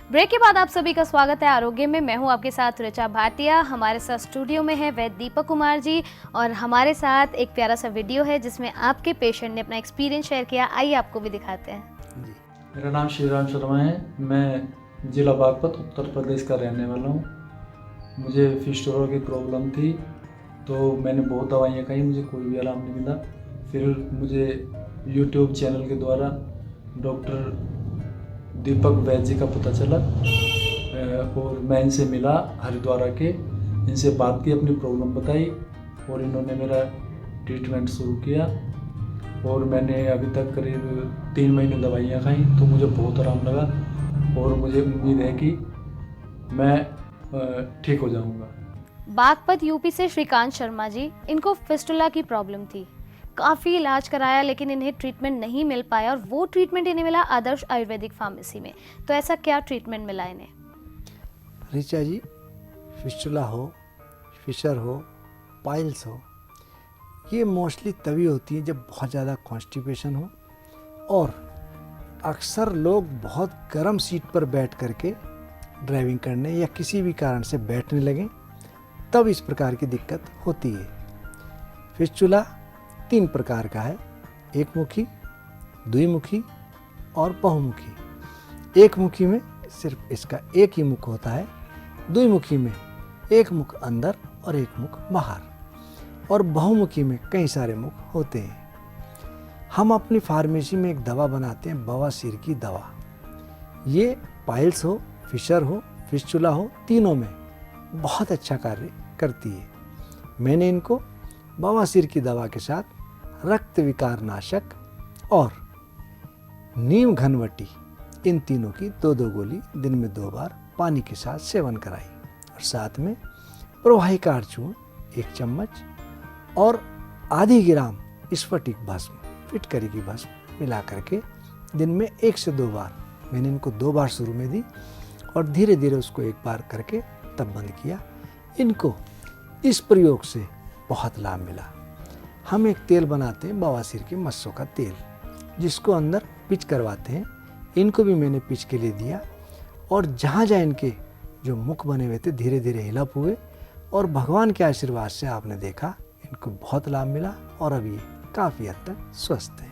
Break के बाद आप सभी का स्वागत है आरोग्य में। मैं हूं आपके साथ ऋचा भाटिया। हमारे साथ स्टूडियो में है वैद्य दीपक कुमार जी और हमारे साथ एक प्यारा सा वीडियो है जिसमें आपके पेशेंट ने अपना एक्सपीरियंस शेयर किया। आइए आपको भी दिखाते हैं। जी, मेरा नाम शिवराम शर्मा है। मैं ज़िला बागपत उत्तर प्रदेश का रहने वाला हूँ। मुझे फिस्टुला की प्रॉब्लम थी तो मैंने बहुत दवाइयाँ खाई, मुझे कोई भी आराम नहीं मिला। फिर मुझे यूट्यूब चैनल के द्वारा डॉक्टर दीपक वैद्य जी का पता चला और मैं इनसे मिला हरिद्वार के। इनसे बात की, अपनी प्रॉब्लम बताई और इन्होंने मेरा ट्रीटमेंट शुरू किया और मैंने अभी तक करीब 3 महीने दवाइयाँ खाई तो मुझे बहुत आराम लगा और मुझे उम्मीद है कि मैं ठीक हो जाऊँगा। बागपत यूपी से श्रीकांत शर्मा जी, इनको फिस्टुला की प्रॉब्लम थी। काफ़ी इलाज कराया लेकिन इन्हें ट्रीटमेंट नहीं मिल पाया और वो ट्रीटमेंट इन्हें मिला आदर्श आयुर्वेदिक फार्मेसी में। तो ऐसा क्या ट्रीटमेंट मिला इन्हें? ऋचा जी, फिस्टुला हो, फिशर हो, पाइल्स हो, ये मोस्टली तभी होती है जब बहुत ज़्यादा कॉन्स्टिपेशन हो और अक्सर लोग बहुत गर्म सीट पर बैठ करके ड्राइविंग करने या किसी भी कारण से बैठने लगें, तब इस प्रकार की दिक्कत होती है। फिस्टुला 3 प्रकार का है, एकमुखी, द्विमुखी और बहुमुखी। एकमुखी में सिर्फ इसका एक ही मुख होता है, द्विमुखी में एक मुख अंदर और एक मुख बाहर, और बहुमुखी में कई सारे मुख होते हैं। हम अपनी फार्मेसी में एक दवा बनाते हैं, बवासीर की दवा। ये पाइल्स हो, फिशर हो, फिस्टुला हो, तीनों में बहुत अच्छा कार्य करती है। मैंने इनको बवासीर की दवा के साथ रक्त विकार नाशक और नीम घनवटी, इन तीनों की 2-2 गोली दिन में 2 बार पानी के साथ सेवन कराई और साथ में प्रवाहिकार चूर्ण 1 चम्मच और आधी ग्राम स्फटिक भस्म, फिटकरी की भस्म मिला करके दिन में 1 से 2 बार, मैंने इनको 2 बार शुरू में दी और धीरे धीरे उसको 1 बार करके तब बंद किया। इनको इस प्रयोग से बहुत लाभ मिला। हम एक तेल बनाते हैं, बवासीर के मस्सों का तेल, जिसको अंदर पिच करवाते हैं। इनको भी मैंने पिच के लिए दिया और जहाँ जहाँ इनके जो मुख बने हुए थे धीरे धीरे हिलप हुए और भगवान के आशीर्वाद से आपने देखा इनको बहुत लाभ मिला और अभी काफ़ी हद तक स्वस्थ है।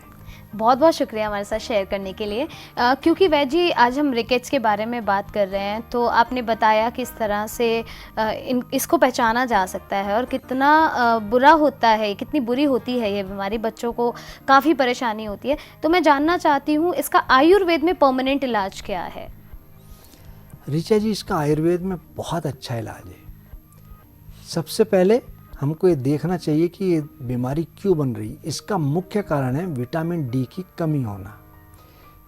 बहुत बहुत शुक्रिया हमारे साथ शेयर करने के लिए। क्योंकि वैद्य जी आज हम रिकेट्स के बारे में बात कर रहे हैं तो आपने बताया किस तरह से इसको पहचाना जा सकता है और कितना बुरा होता है, कितनी बुरी होती है ये बीमारी, बच्चों को काफ़ी परेशानी होती है। तो मैं जानना चाहती हूँ इसका आयुर्वेद में परमानेंट इलाज क्या है? ऋचा जी, इसका आयुर्वेद में बहुत अच्छा इलाज है। सबसे पहले हमको ये देखना चाहिए कि ये बीमारी क्यों बन रही। इसका मुख्य कारण है विटामिन डी की कमी होना।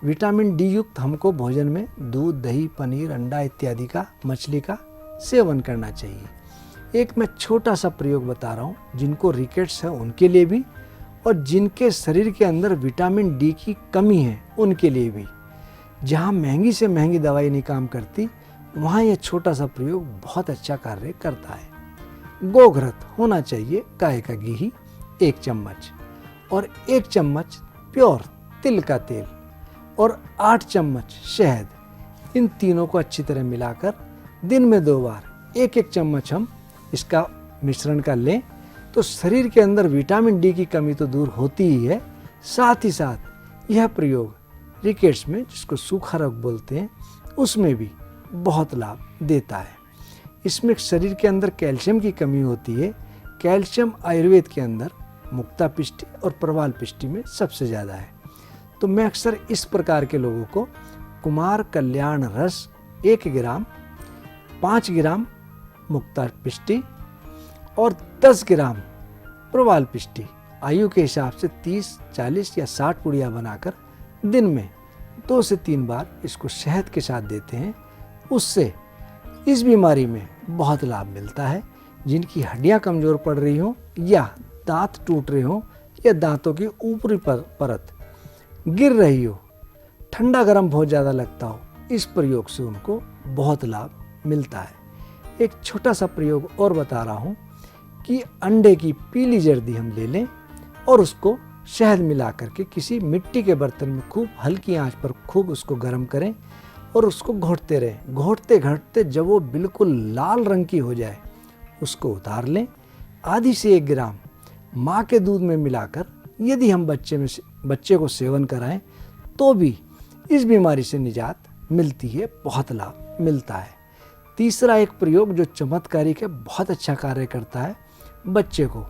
विटामिन डी युक्त हमको भोजन में दूध, दही, पनीर, अंडा इत्यादि का, मछली का सेवन करना चाहिए। एक मैं छोटा सा प्रयोग बता रहा हूँ, जिनको रिकेट्स है उनके लिए भी और जिनके शरीर के अंदर विटामिन डी की कमी है उनके लिए भी। जहाँ महंगी से महंगी दवाई नहीं काम करती, वहाँ यह छोटा सा प्रयोग बहुत अच्छा कार्य करता है। गोघृत होना चाहिए, गाय का घी ही 1 चम्मच और 1 चम्मच प्योर तिल का तेल और 8 चम्मच शहद, इन तीनों को अच्छी तरह मिलाकर दिन में 2 बार 1-1 चम्मच हम इसका मिश्रण कर लें तो शरीर के अंदर विटामिन डी की कमी तो दूर होती ही है, साथ ही साथ यह प्रयोग रिकेट्स में, जिसको सूखा रोग बोलते हैं, उसमें भी बहुत लाभ देता है। इसमें शरीर के अंदर कैल्शियम की कमी होती है। कैल्शियम आयुर्वेद के अंदर मुक्ता पिष्टी और प्रवाल पिष्टी में सबसे ज़्यादा है। तो मैं अक्सर इस प्रकार के लोगों को कुमार कल्याण रस 1 ग्राम, 5 ग्राम मुक्ता पिष्टी और 10 ग्राम प्रवाल पिष्टी, आयु के हिसाब से 30, 40 या 60 पुड़िया बनाकर दिन में 2 से 3 बार इसको शहद के साथ देते हैं। उससे इस बीमारी में बहुत लाभ मिलता है। जिनकी हड्डियां कमज़ोर पड़ रही हों या दांत टूट रहे हों या दांतों की ऊपरी परत गिर रही हो, ठंडा गर्म बहुत ज़्यादा लगता हो, इस प्रयोग से उनको बहुत लाभ मिलता है। एक छोटा सा प्रयोग और बता रहा हूँ कि अंडे की पीली जर्दी हम ले लें और उसको शहद मिला करके किसी मिट्टी के बर्तन में खूब हल्की आंच पर खूब उसको गर्म करें और उसको घोटते रहें। घोटते घोटते जब वो बिल्कुल लाल रंग की हो जाए उसको उतार लें। आधी से 1 ग्राम माँ के दूध में मिलाकर यदि हम बच्चे को सेवन कराएं तो भी इस बीमारी से निजात मिलती है, बहुत लाभ मिलता है। तीसरा एक प्रयोग जो चमत्कारिक है, बहुत अच्छा कार्य करता है। बच्चे को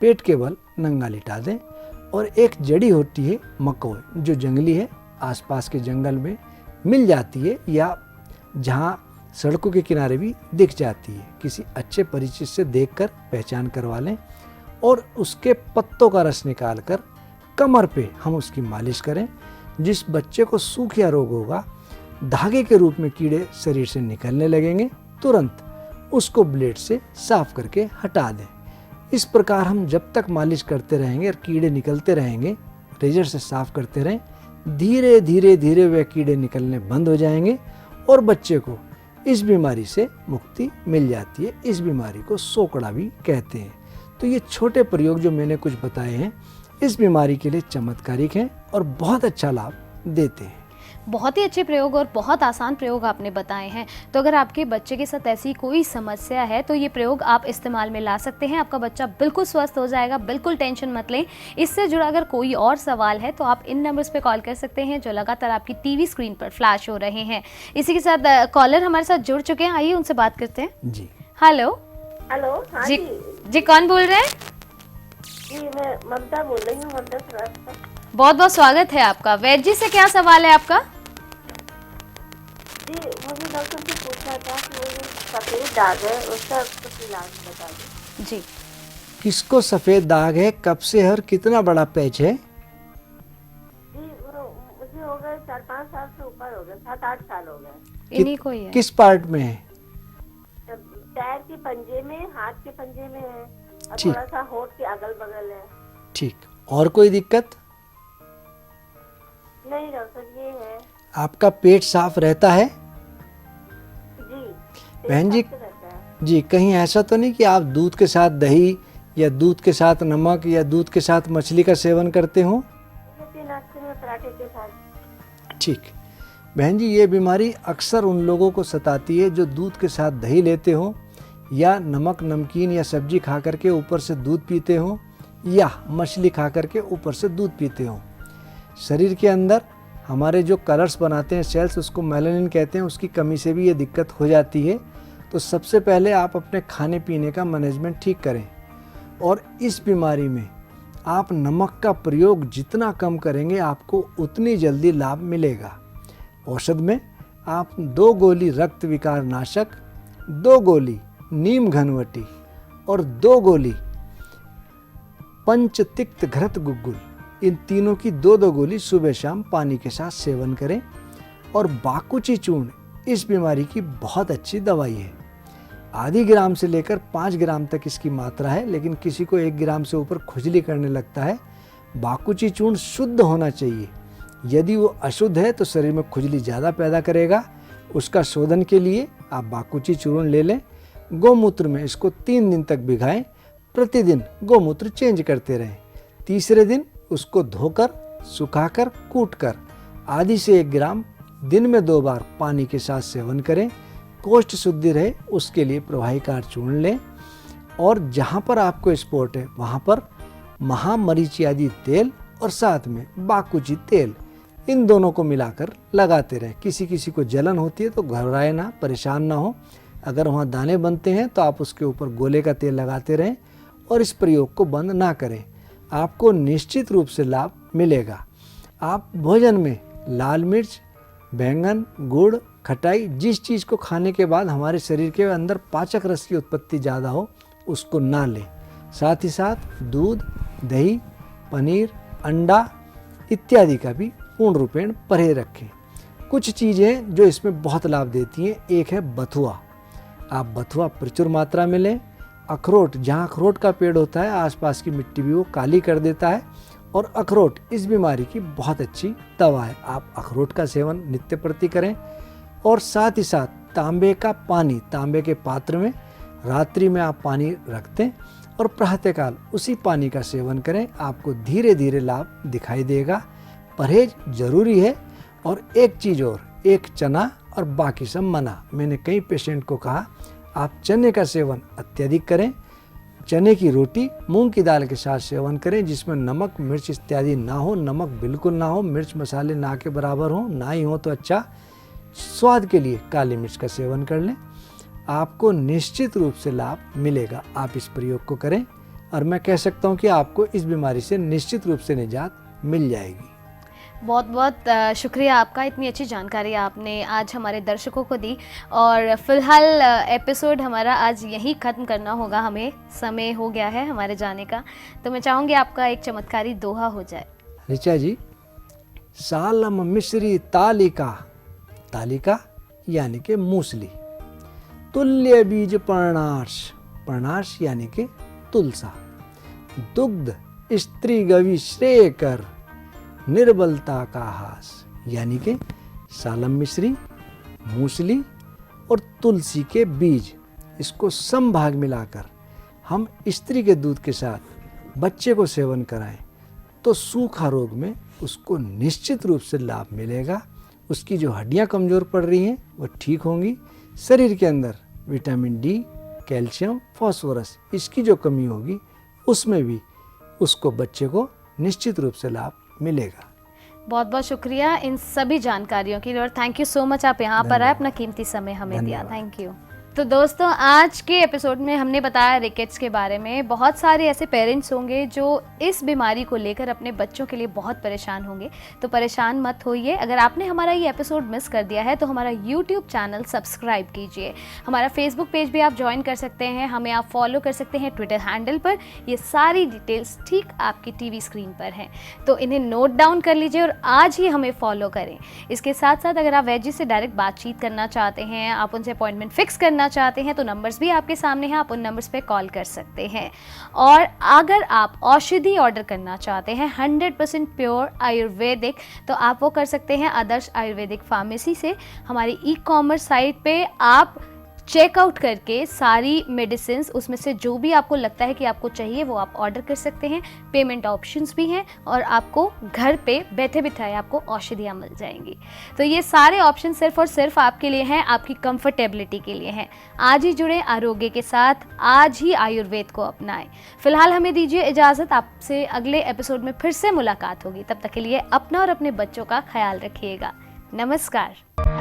पेट के बल नंगा लिटा दें और एक जड़ी होती है मकोई, जो जंगली है, आसपास के जंगल में मिल जाती है या जहाँ सड़कों के किनारे भी दिख जाती है। किसी अच्छे परिचित से देखकर पहचान करवा लें और उसके पत्तों का रस निकालकर कमर पे हम उसकी मालिश करें। जिस बच्चे को सूखिया रोग होगा, धागे के रूप में कीड़े शरीर से निकलने लगेंगे, तुरंत उसको ब्लेड से साफ करके हटा दें। इस प्रकार हम जब तक मालिश करते रहेंगे और कीड़े निकलते रहेंगे, रेजर से साफ करते रहें, धीरे धीरे धीरे वे कीड़े निकलने बंद हो जाएंगे और बच्चे को इस बीमारी से मुक्ति मिल जाती है। इस बीमारी को सोकड़ा भी कहते हैं। तो ये छोटे प्रयोग जो मैंने कुछ बताए हैं इस बीमारी के लिए चमत्कारिक हैं और बहुत अच्छा लाभ देते हैं। बहुत ही अच्छे प्रयोग और बहुत आसान प्रयोग आपने बताए हैं। तो अगर आपके बच्चे के साथ ऐसी कोई समस्या है तो ये प्रयोग आप इस्तेमाल में ला सकते हैं। आपका बच्चा बिल्कुल स्वस्थ हो जाएगा, बिल्कुल टेंशन मत लें। इससे जुड़ा अगर कोई और सवाल है तो आप इन नंबर्स पे कॉल कर सकते हैं जो लगातार आपकी टीवी स्क्रीन पर फ्लैश हो रहे हैं। इसी के साथ कॉलर हमारे साथ जुड़ चुके हैं, आइए उनसे बात करते हैं। जी हेलो। हेलो। हाँ जी जी जी, कौन बोल रहे हैं? जी मैं ममता बोल रही हूँ, ममता श्रीवास्तव। बहुत बहुत स्वागत है आपका। वैद्य जी से क्या सवाल है आपका? जी मुझे डॉक्टर से पूछना था कि वो जो सफेद दाग है उसका कुछ इलाज बता दें। जी किसको सफ़ेद दाग है, कब से और कितना बड़ा पैच है? जी वो मुझे हो गए 4-5 साल से ऊपर हो गए, 7-8 साल हो गए। इन्हीं को ही है। किस पार्ट में है? पैर के पंजे में, हाथ के पंजे में है और ठीक। थोड़ा सा होठ के अगल बगल है। ठीक, और कोई दिक्कत? नहीं डॉक्टर, ये है। आपका पेट साफ रहता है? जी बहन जी, पेट रहता है। जी कहीं ऐसा तो नहीं कि आप दूध के साथ दही या दूध के साथ नमक या दूध के साथ मछली का सेवन करते हो? जैसे नाश्ते में पराठे के साथ। ठीक बहन जी, ये बीमारी अक्सर उन लोगों को सताती है जो दूध के साथ दही लेते हो या नमक नमकीन या सब्जी खा करके ऊपर से दूध पीते हो या मछली खा करके ऊपर से दूध पीते हो। शरीर के अंदर हमारे जो कलर्स बनाते हैं सेल्स, उसको मेलानिन कहते हैं, उसकी कमी से भी ये दिक्कत हो जाती है। तो सबसे पहले आप अपने खाने पीने का मैनेजमेंट ठीक करें और इस बीमारी में आप नमक का प्रयोग जितना कम करेंगे आपको उतनी जल्दी लाभ मिलेगा। औषध में आप 2 गोली रक्त विकार नाशक, 2 गोली नीम घनवटी और 2 गोली पंचतिक्त घृत गुग्गुल, इन तीनों की 2-2 गोली सुबह शाम पानी के साथ सेवन करें। और बाकुची चूर्ण इस बीमारी की बहुत अच्छी दवाई है। आधी ग्राम से लेकर 5 ग्राम तक इसकी मात्रा है, लेकिन किसी को 1 ग्राम से ऊपर खुजली करने लगता है। बाकुची चूर्ण शुद्ध होना चाहिए, यदि वो अशुद्ध है तो शरीर में खुजली ज़्यादा पैदा करेगा। उसका शोधन के लिए आप बाकुची चूर्ण ले लें, गोमूत्र में इसको 3 दिन तक भिगाएं, प्रतिदिन गोमूत्र चेंज करते रहें। तीसरे दिन उसको धोकर सुखाकर कूटकर आधी से 1 ग्राम दिन में 2 बार पानी के साथ सेवन करें। कोष्ठ शुद्धि रहे उसके लिए प्रवाहिकार चूर्ण लें और जहाँ पर आपको स्पॉट है वहाँ पर महामरीची आदि तेल और साथ में बाकुची तेल, इन दोनों को मिलाकर लगाते रहें। किसी किसी को जलन होती है तो घबराए ना, परेशान ना हो। अगर वहाँ दाने बनते हैं तो आप उसके ऊपर गोले का तेल लगाते रहें और इस प्रयोग को बंद ना करें। आपको निश्चित रूप से लाभ मिलेगा। आप भोजन में लाल मिर्च, बैंगन, गुड़, खटाई, जिस चीज़ को खाने के बाद हमारे शरीर के अंदर पाचक रस की उत्पत्ति ज़्यादा हो उसको ना लें। साथ ही साथ दूध, दही, पनीर, अंडा इत्यादि का भी पूर्ण रूपेण परहेज रखें। कुछ चीज़ें जो इसमें बहुत लाभ देती हैं, एक है बथुआ। आप बथुआ प्रचुर मात्रा में लें। अखरोट, जहाँ अखरोट का पेड़ होता है आसपास की मिट्टी भी वो काली कर देता है और अखरोट इस बीमारी की बहुत अच्छी दवा है। आप अखरोट का सेवन नित्य प्रति करें और साथ ही साथ तांबे का पानी, तांबे के पात्र में रात्रि में आप पानी रख दें और प्रातःकाल उसी पानी का सेवन करें। आपको धीरे धीरे लाभ दिखाई देगा। परहेज जरूरी है। और एक चीज़ और, एक चना और बाकी सब मना। मैंने कई पेशेंट को कहा आप चने का सेवन अत्यधिक करें, चने की रोटी मूंग की दाल के साथ सेवन करें जिसमें नमक मिर्च इत्यादि ना हो, नमक बिल्कुल ना हो, मिर्च मसाले ना के बराबर हो, ना ही हो तो अच्छा। स्वाद के लिए काली मिर्च का सेवन कर लें, आपको निश्चित रूप से लाभ मिलेगा। आप इस प्रयोग को करें और मैं कह सकता हूँ कि आपको इस बीमारी से निश्चित रूप से निजात मिल जाएगी। बहुत बहुत शुक्रिया आपका, इतनी अच्छी जानकारी आपने आज हमारे दर्शकों को दी। और फिलहाल एपिसोड हमारा आज यहीं ख़त्म करना होगा, हमें समय हो गया है हमारे जाने का। तो मैं चाहूँगी आपका एक चमत्कारी दोहा हो जाए। ऋचा जी, सालम मिश्री तालिका, तालिका यानी कि मूसली, तुल्य बीज पर्णाश, पर्णाश यानी कि तुलसा, दुग्ध स्त्री गवि श्रेय कर, निर्बलता का हास, यानी कि सालम मिश्री, मूसली और तुलसी के बीज, इसको समभाग मिलाकर हम स्त्री के दूध के साथ बच्चे को सेवन कराएं तो सूखा रोग में उसको निश्चित रूप से लाभ मिलेगा। उसकी जो हड्डियां कमज़ोर पड़ रही हैं वो ठीक होंगी। शरीर के अंदर विटामिन डी, कैल्शियम, फास्फोरस, इसकी जो कमी होगी उसमें भी उसको बच्चे को निश्चित रूप से लाभ मिलेगा। बहुत बहुत शुक्रिया इन सभी जानकारियों के लिए और थैंक यू सो मच, आप यहाँ पर आए, अपना कीमती समय हमें दिया। Thank you. तो दोस्तों, आज के एपिसोड में हमने बताया रिकेट्स के बारे में। बहुत सारे ऐसे पेरेंट्स होंगे जो इस बीमारी को लेकर अपने बच्चों के लिए बहुत परेशान होंगे, तो परेशान मत होइए। अगर आपने हमारा ये एपिसोड मिस कर दिया है तो हमारा यूट्यूब चैनल सब्सक्राइब कीजिए, हमारा फेसबुक पेज भी आप ज्वाइन कर सकते हैं, हमें आप फॉलो कर सकते हैं ट्विटर हैंडल पर। ये सारी डिटेल्स ठीक आपकी टीवी स्क्रीन पर हैं, तो इन्हें नोट डाउन कर लीजिए और आज ही हमें फॉलो करें। इसके साथ साथ अगर आप वैजी से डायरेक्ट बातचीत करना चाहते हैं, आप उनसे अपॉइंटमेंट फिक्स करना चाहते हैं, तो नंबर्स भी आपके सामने हैं, आप उन नंबर्स पे कॉल कर सकते हैं। और अगर आप औषधि ऑर्डर करना चाहते हैं 100% प्योर आयुर्वेदिक, तो आप वो कर सकते हैं आदर्श आयुर्वेदिक फार्मेसी से। हमारी ई-कॉमर्स साइट पे आप चेकआउट करके सारी मेडिसिन, उसमें से जो भी आपको लगता है कि आपको चाहिए वो आप ऑर्डर कर सकते हैं। पेमेंट ऑप्शंस भी हैं और आपको घर पे बैठे बिठाए आपको औषधियाँ मिल जाएंगी। तो ये सारे ऑप्शन सिर्फ और सिर्फ आपके लिए हैं, आपकी कंफर्टेबिलिटी के लिए हैं। आज ही जुड़े आरोग्य के साथ, आज ही आयुर्वेद को अपनाएं। फिलहाल हमें दीजिए इजाज़त, आपसे अगले एपिसोड में फिर से मुलाकात होगी। तब तक के लिए अपना और अपने बच्चों का ख्याल रखिएगा। नमस्कार।